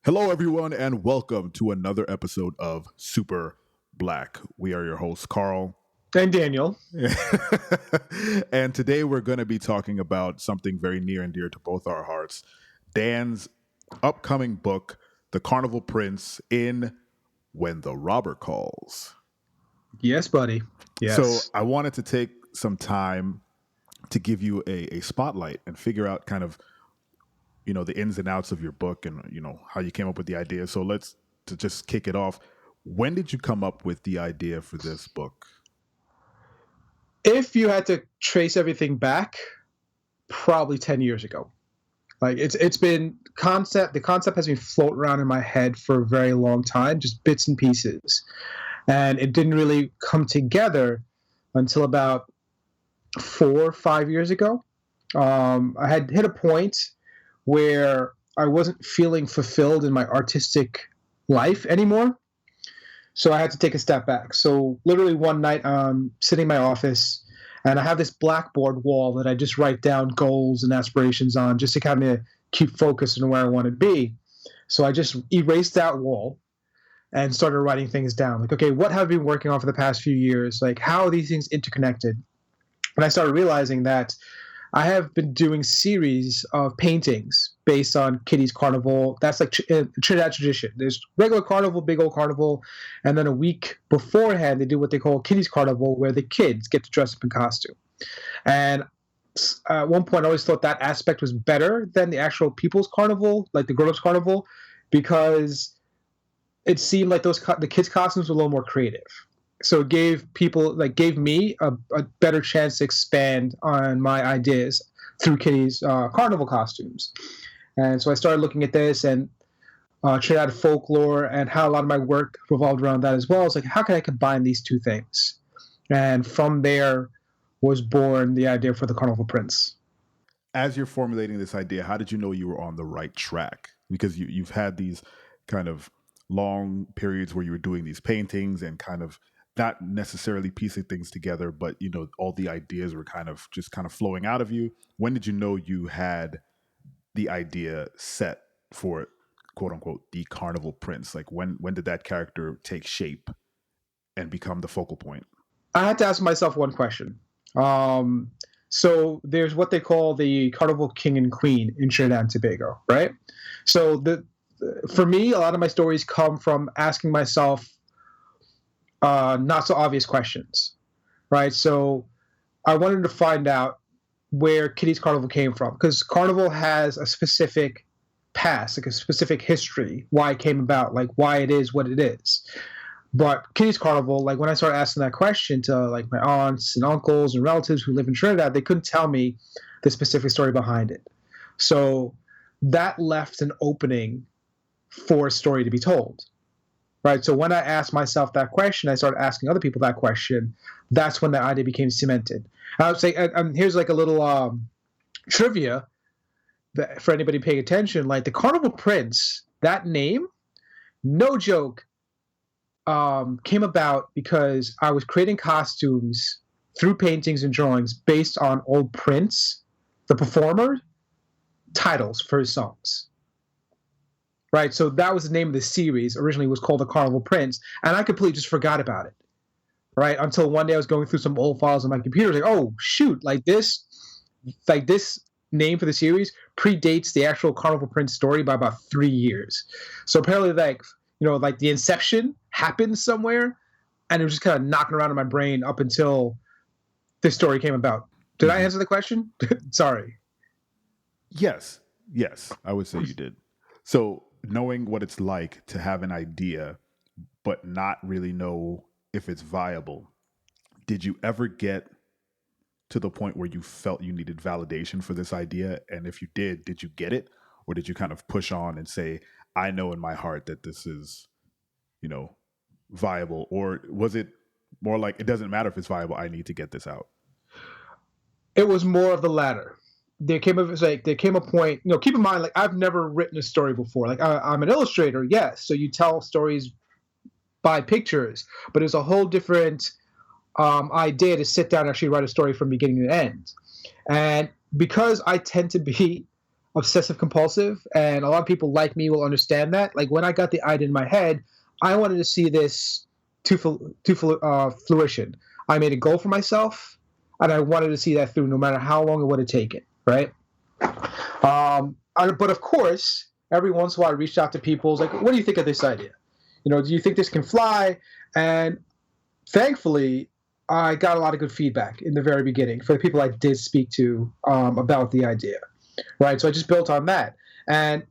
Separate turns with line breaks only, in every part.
Hello, everyone, and welcome to another episode of Super Black. We are your hosts, Carl.
And Daniel.
And today we're going to be talking about something very near and dear to both our hearts, Dan's upcoming book, The Carnival Prince in When the Robber Calls.
Yes, buddy.
So
Yes.
I wanted to take some time to give you a spotlight and figure out kind of the ins and outs of your book and how you came up with the idea. So let's to just kick it off. When did you come up with the idea for this book?
If you had to trace everything back, probably 10 years ago. Like it's been the concept has been floating around in my head for a very long time, just bits and pieces. And it didn't really come together until about 4 or 5 years ago. I had hit a point where I wasn't feeling fulfilled in my artistic life anymore. So I had to take a step back. So literally one night, I'm sitting in my office, and I have this blackboard wall that I just write down goals and aspirations on, just to kind of keep focused on where I want to be. So I just erased that wall and started writing things down. Like, okay, what have I been working on for the past few years? Like, how are these things interconnected? And I started realizing that I have been doing series of paintings based on Kitty's Carnival. That's like Trinidad tradition. There's regular carnival, big old carnival, and then a week beforehand they do what they call Kitty's Carnival, where the kids get to dress up in costume. And at one point, I always thought that aspect was better than the actual people's carnival, like the grown-ups carnival, because it seemed like the kids' costumes were a little more creative. So it gave me a better chance to expand on my ideas through Kitty's carnival costumes. And so I started looking at this and Trinidad folklore and how a lot of my work revolved around that as well. It's like, how can I combine these two things? And from there was born the idea for the Carnival Prince.
As you're formulating this idea, how did you know you were on the right track? Because you've had these kind of long periods where you were doing these paintings and kind of not necessarily piecing things together, but all the ideas were kind of flowing out of you. When did you know you had the idea set for, quote unquote, the Carnival Prince? Like when did that character take shape and become the focal point?
I had to ask myself one question. So there's what they call the Carnival King and Queen in Trinidad and Tobago, right? So for me, a lot of my stories come from asking myself not so obvious questions, right? So I wanted to find out where Kitty's Carnival came from, because Carnival has a specific past, like a specific history, why it came about, like why it is what it is. But Kitty's Carnival, like when I started asking that question to like my aunts and uncles and relatives who live in Trinidad, they couldn't tell me the specific story behind it. So that left an opening for a story to be told. Right. So when I asked myself that question, I started asking other people that question. That's when the idea became cemented. I would say, here's like a little trivia that for anybody paying attention. Like the Carnival Prince, that name, no joke, came about because I was creating costumes through paintings and drawings based on old Prince, the performer, titles for his songs. Right, so that was the name of the series. Originally, it was called The Carnival Prince, and I completely just forgot about it. Right, until one day I was going through some old files on my computer, like, oh shoot, like this name for the series predates the actual Carnival Prince story by about 3 years. So apparently, like the inception happened somewhere, and it was just kind of knocking around in my brain up until this story came about. Did I answer the question? Sorry.
Yes, I would say you did. So knowing what it's like to have an idea but not really know if it's viable, did you ever get to the point where you felt you needed validation for this idea? And if you did you get it? Or did you kind of push on and say, I know in my heart that this is, viable? Or was it more like, it doesn't matter if it's viable, I need to get this out?
It was more of the latter. There came a point. Keep in mind, like I've never written a story before. Like I'm an illustrator, yes. So you tell stories by pictures, but it's a whole different idea to sit down and actually write a story from beginning to end. And because I tend to be obsessive compulsive, and a lot of people like me will understand that. Like when I got the idea in my head, I wanted to see this to fruition. I made a goal for myself, and I wanted to see that through, no matter how long it would have taken. Right. But of course, every once in a while, I reached out to people. Like, what do you think of this idea? Do you think this can fly? And thankfully, I got a lot of good feedback in the very beginning for the people I did speak to about the idea, right? So I just built on that, and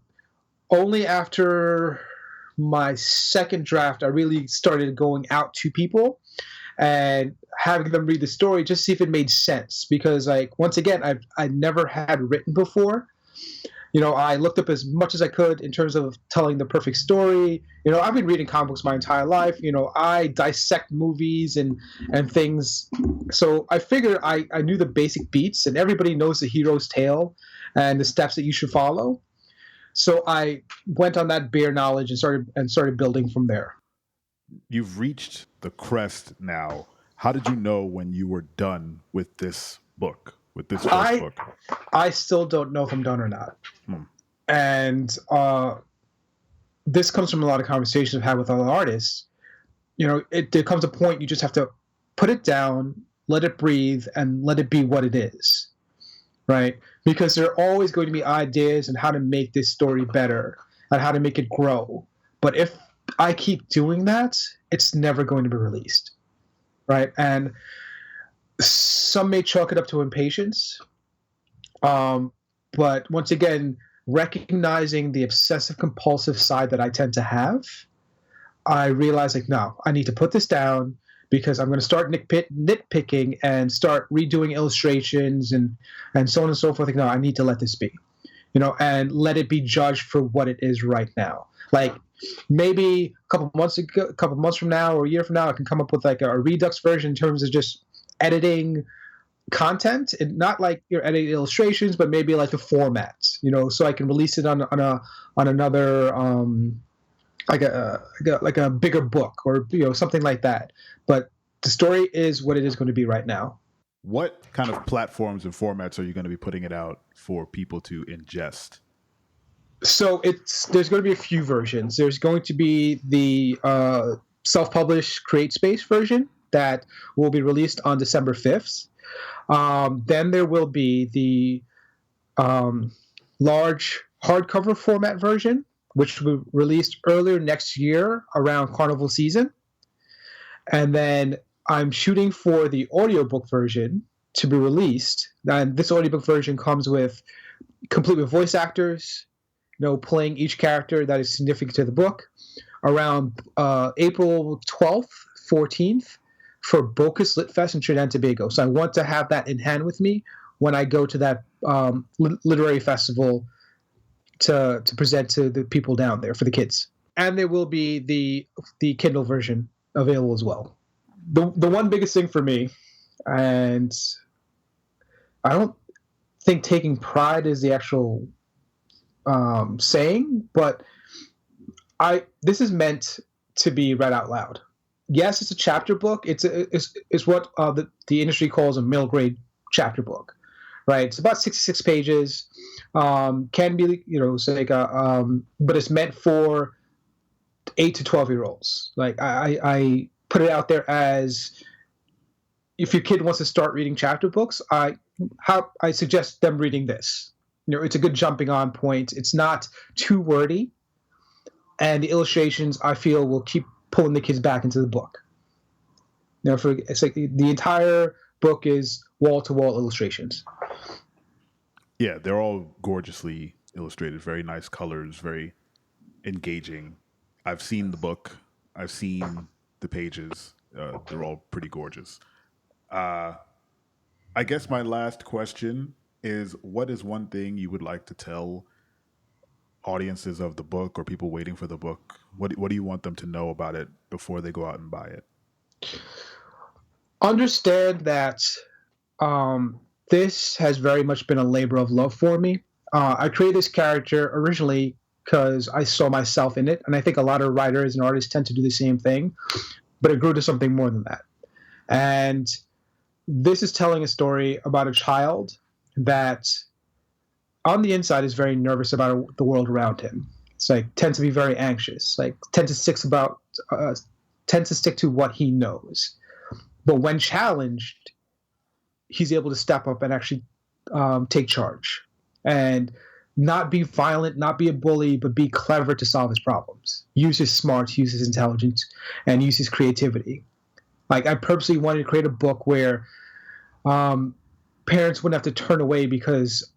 only after my second draft, I really started going out to people and having them read the story just to see if it made sense. Because, like, once again, I never had written before. I looked up as much as I could in terms of telling the perfect story. I've been reading comic books my entire life. I dissect movies and things. So I figured I knew the basic beats, and everybody knows the hero's tale and the steps that you should follow. So I went on that bare knowledge and started building from there.
You've reached the crest now. How did you know when you were done with this book, with this first book?
I still don't know if I'm done or not. And this comes from a lot of conversations I've had with other artists. There comes a point you just have to put it down, let it breathe, and let it be what it is, right? Because there are always going to be ideas on how to make this story better and how to make it grow. But if I keep doing that, it's never going to be released, right? And some may chalk it up to impatience. But once again, recognizing the obsessive compulsive side that I tend to have, I realized, like, no, I need to put this down because I'm going to start nitpicking and start redoing illustrations and so on and so forth. Like, no, I need to let this be, and let it be judged for what it is right now. Like, maybe a couple months from now or a year from now, I can come up with like a redux version in terms of just editing content, and not like you're editing illustrations, but maybe like the formats, so I can release it on another like a bigger book or something like that. But the story is what it is going to be right now.
What kind of platforms and formats are you going to be putting it out for people to ingest?
So there's going to be a few versions. There's going to be the self-published CreateSpace version that will be released on December 5th. Then there will be the large hardcover format version, which will be released earlier next year around Carnival season. And then I'm shooting for the audiobook version to be released. And this audiobook version comes complete with voice actors, playing each character that is significant to the book, around April 12th, 14th, for Bocas Lit Fest in Trinidad and Tobago. So I want to have that in hand with me when I go to that literary festival to present to the people down there, for the kids. And there will be the Kindle version available as well. The one biggest thing for me, and I don't think taking pride is the actual saying, but this is meant to be read out loud. Yes, it's a chapter book. It's what the industry calls a middle grade chapter book, right? It's about 66 pages. Can be, but it's meant for 8 to 12-year-olds. Like, I put it out there as, if your kid wants to start reading chapter books, I suggest them reading this. It's a good jumping on point. It's not too wordy, and the illustrations, I feel, will keep pulling the kids back into the book. It's like the entire book is wall-to-wall illustrations.
Yeah, they're all gorgeously illustrated, very nice colors, very engaging. I've seen the book. I've seen the pages. They're all pretty gorgeous. I guess my last question is, what is one thing you would like to tell audiences of the book or people waiting for the book? What do you want them to know about it before they go out and buy it?
Understand that this has very much been a labor of love for me. I created this character originally because I saw myself in it, and I think a lot of writers and artists tend to do the same thing, but it grew to something more than that. And this is telling a story about a child that on the inside is very nervous about the world around him. It's like tends to be very anxious, like tends to stick to what he knows. But when challenged, he's able to step up and actually take charge and not be violent, not be a bully, but be clever to solve his problems. Use his smarts, use his intelligence, and use his creativity. Like I purposely wanted to create a book where parents wouldn't have to turn away because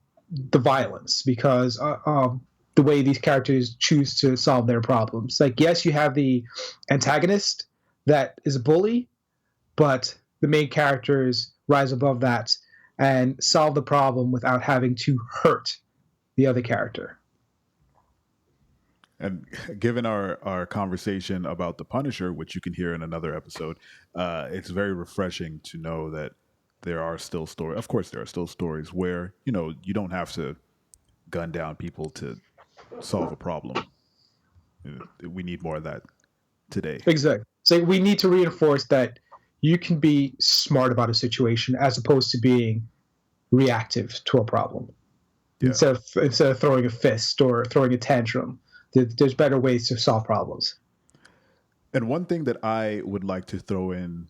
the violence, because the way these characters choose to solve their problems. Like yes, you have the antagonist that is a bully, but the main characters rise above that and solve the problem without having to hurt the other character.
And given our conversation about the Punisher, which you can hear in another episode, it's very refreshing to know that there are still stories. Of course, there are still stories where you don't have to gun down people to solve a problem. We need more of that today.
Exactly. So we need to reinforce that you can be smart about a situation as opposed to being reactive to a problem.
Yeah.
Instead of throwing a fist or throwing a tantrum, there's better ways to solve problems.
And one thing that I would like to throw in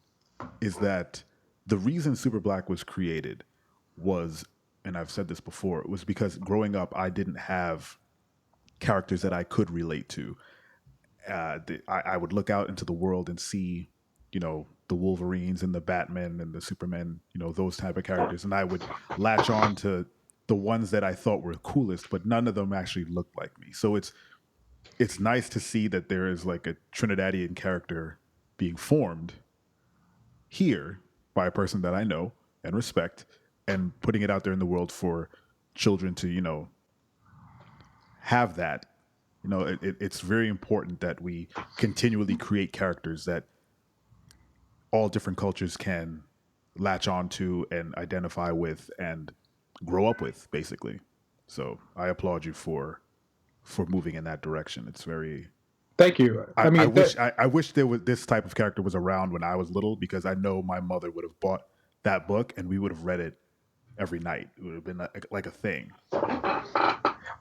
is that the reason Super Black was created was, and I've said this before, it was because growing up I didn't have characters that I could relate to. I would look out into the world and see, the Wolverines and the Batman and the Superman, those type of characters, and I would latch on to the ones that I thought were coolest, but none of them actually looked like me. So it's nice to see that there is like a Trinidadian character being formed here by a person that I know and respect, and putting it out there in the world for children to, have that. It's very important that we continually create characters that all different cultures can latch onto and identify with and grow up with, basically. So I applaud you for moving in that direction. It's very.
Thank you.
I wish there was this type of character was around when I was little, because I know my mother would have bought that book and we would have read it every night. It would have been like a thing.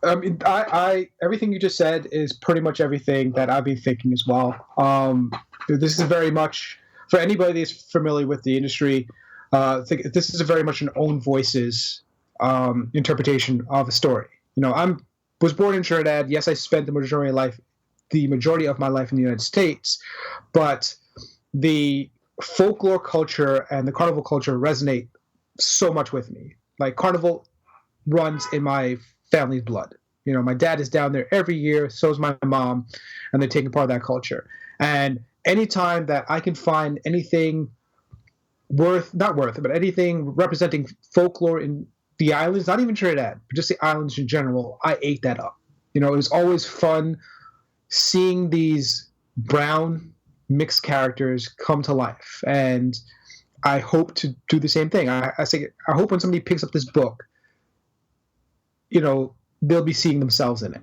I everything you just said is pretty much everything that I've been thinking as well. This is very much for anybody that's familiar with the industry. This is very much an own voices interpretation of a story. Was born in Trinidad. Yes, I spent the majority of my life in the United States, but the folklore culture and the carnival culture resonate so much with me. Like carnival runs in my family's blood. My dad is down there every year, so is my mom, and they're taking part of that culture. And anytime that I can find anything anything representing folklore in the islands, not even Trinidad, but just the islands in general, I ate that up. It was always fun seeing these brown mixed characters come to life. And I hope to do the same thing. I hope when somebody picks up this book, they'll be seeing themselves in it,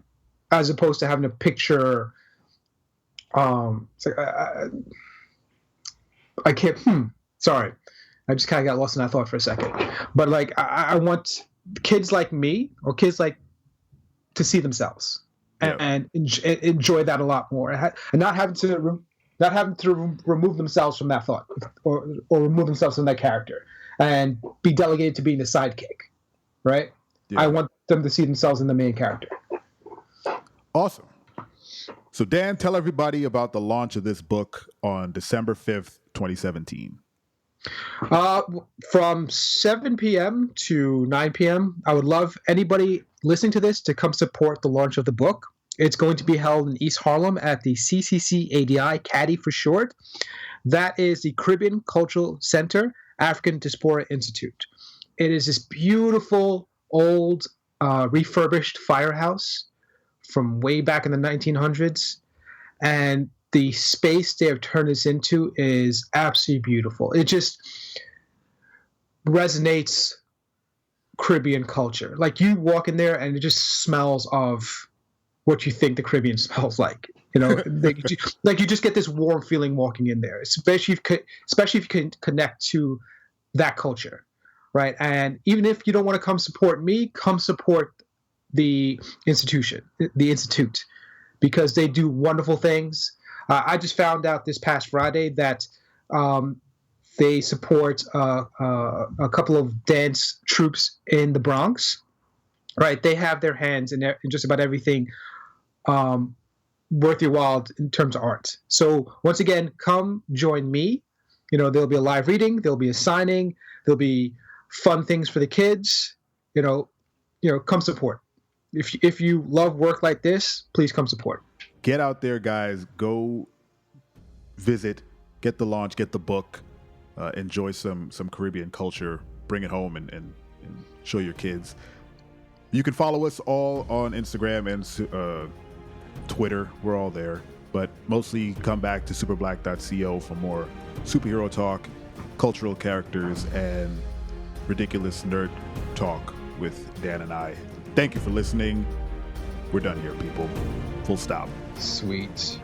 as opposed to having a picture. I can't. Sorry, I just kind of got lost in that thought for a second. But like, I want kids like me or kids like to see themselves and enjoy that a lot more, and not having to remove themselves from that thought or remove themselves from that character and be delegated to being the sidekick, right? Yeah. I want them to see themselves in the main character.
Awesome. So Dan, tell everybody about the launch of this book on December 5th, 2017.
From 7 p.m. to 9 p.m. I would love anybody listening to this to come support the launch of the book. It's going to be held in East Harlem at the CCC-ADI, CADI for short. That is the Caribbean Cultural Center, African Diaspora Institute. It is this beautiful, old, refurbished firehouse from way back in the 1900s. And the space they have turned this into is absolutely beautiful. It just resonates Caribbean culture. Like you walk in there and it just smells of what you think the Caribbean smells like. Like you just get this warm feeling walking in there, especially if you can connect to that culture, right? And even if you don't want to come support me, come support the institute, because they do wonderful things. I just found out this past Friday that they support a couple of dance troupes in the Bronx. Right, they have their hands in just about everything worth your while in terms of art. So once again, come join me. There'll be a live reading, there'll be a signing, there'll be fun things for the kids. Come support. If you love work like this, please come support.
Get out there, guys. Go visit, get the launch, get the book, enjoy some Caribbean culture, bring it home and show your kids. You can follow us all on Instagram and Twitter. We're all there. But mostly come back to superblack.co for more superhero talk, cultural characters, and ridiculous nerd talk with Dan and I. Thank you for listening. We're done here, people. Full stop.
Sweet.